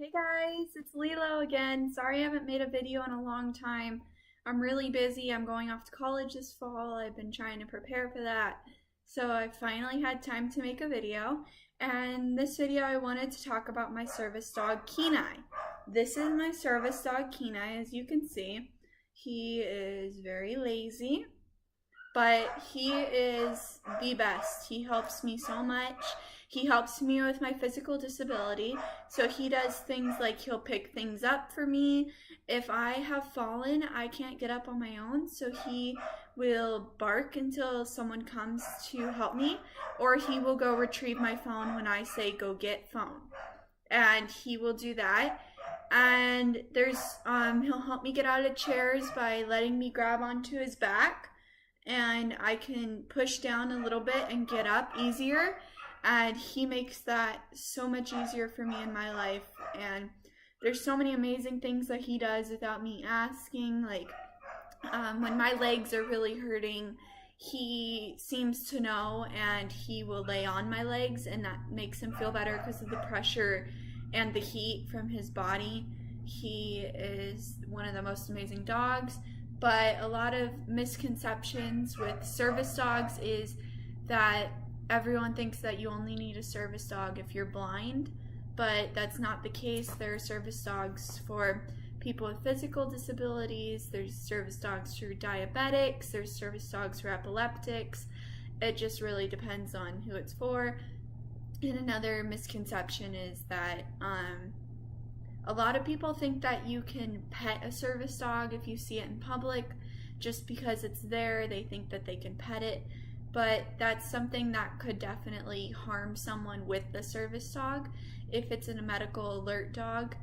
Hey guys, it's Lilo again. Sorry I haven't made a video in a long time. I'm really busy. I'm going off to college this fall. I've been trying to prepare for that. So I finally had time to make a video. And this video I wanted to talk about my service dog, Kenai. This is my service dog, Kenai, as you can see. He is very lazy, but he is the best. He helps me so much. He helps me with my physical disability. So he does things like he'll pick things up for me. If I have fallen, I can't get up on my own. So he will bark until someone comes to help me, or he will go retrieve my phone when I say go get phone. And he will do that. And he'll help me get out of chairs by letting me grab onto his back, and I can push down a little bit and get up easier, and he makes that so much easier for me in my life. And there's so many amazing things that he does without me asking, like when my legs are really hurting, he seems to know and he will lay on my legs, and that makes him feel better because of the pressure and the heat from his body. He is one of the most amazing dogs. But a lot of misconceptions with service dogs is that everyone thinks that you only need a service dog if you're blind, but that's not the case. There are service dogs for people with physical disabilities, there's service dogs for diabetics, there's service dogs for epileptics. It just really depends on who it's for. And another misconception is that a lot of people think that you can pet a service dog if you see it in public. Just because it's there, they think that they can pet it. But that's something that could definitely harm someone with the service dog. If it's in a medical alert dog,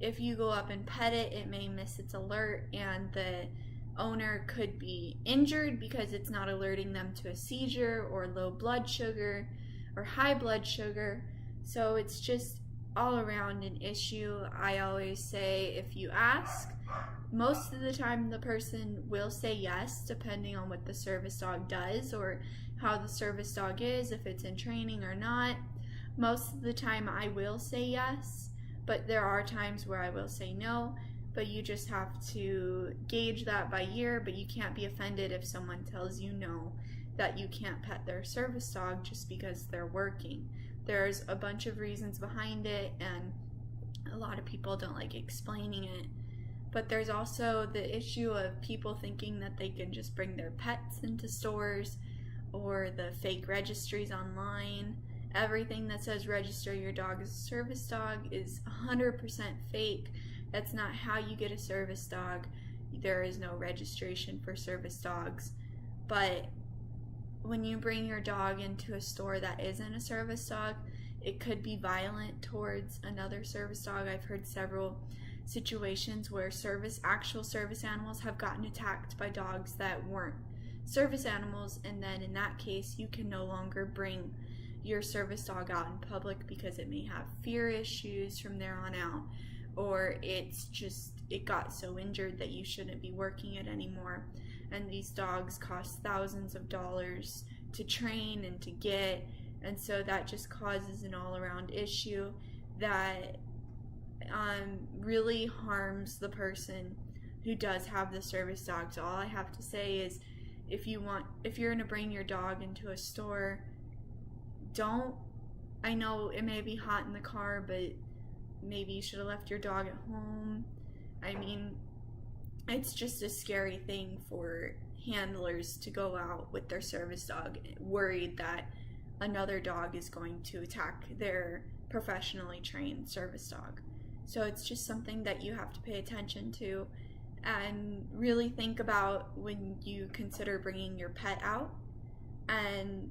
if you go up and pet it, it may miss its alert, and the owner could be injured because it's not alerting them to a seizure or low blood sugar or high blood sugar. So it's just all around an issue. I always say, if you ask, most of the time the person will say yes, depending on what the service dog does or how the service dog is, if it's in training or not. Most of the time I will say yes, but there are times where I will say no. But you just have to gauge that by ear. But you can't be offended if someone tells you no, that you can't pet their service dog just because they're working. There's a bunch of reasons behind it, and a lot of people don't like explaining it. But there's also the issue of people thinking that they can just bring their pets into stores, or the fake registries online. Everything that says register your dog as a service dog is 100% fake. That's not how you get a service dog. There is no registration for service dogs. But when you bring your dog into a store that isn't a service dog, it could be violent towards another service dog. I've heard several situations where actual service animals have gotten attacked by dogs that weren't service animals, and then in that case you can no longer bring your service dog out in public because it may have fear issues from there on out, or it got so injured that you shouldn't be working it anymore. And these dogs cost thousands of dollars to train and to get, and so that just causes an all-around issue that really harms the person who does have the service dog. So all I have to say is, if you're going to bring your dog into a store, I know it may be hot in the car, but maybe you should have left your dog at home. I mean, it's just a scary thing for handlers to go out with their service dog worried that another dog is going to attack their professionally trained service dog. So it's just something that you have to pay attention to and really think about when you consider bringing your pet out. And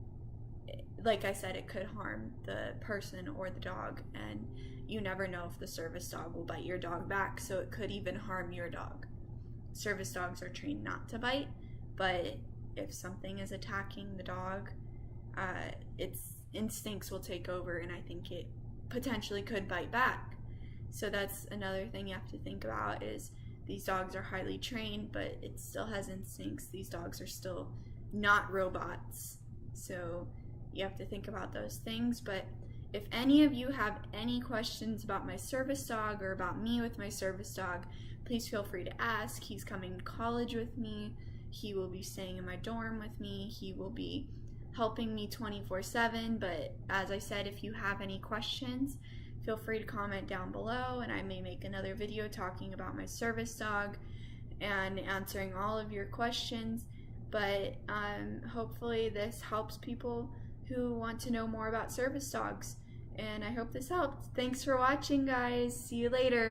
like I said, it could harm the person or the dog, and you never know if the service dog will bite your dog back, so it could even harm your dog. Service dogs are trained not to bite, but if something is attacking the dog, its instincts will take over, and I think it potentially could bite back. So that's another thing you have to think about, is these dogs are highly trained, but it still has instincts. These dogs are still not robots. So you have to think about those things. But if any of you have any questions about my service dog or about me with my service dog, please feel free to ask. He's coming to college with me. He will be staying in my dorm with me. He will be helping me 24/7. But as I said, if you have any questions, feel free to comment down below, and I may make another video talking about my service dog and answering all of your questions. But hopefully this helps people who want to know more about service dogs, and I hope this helped. Thanks for watching, guys. See you later.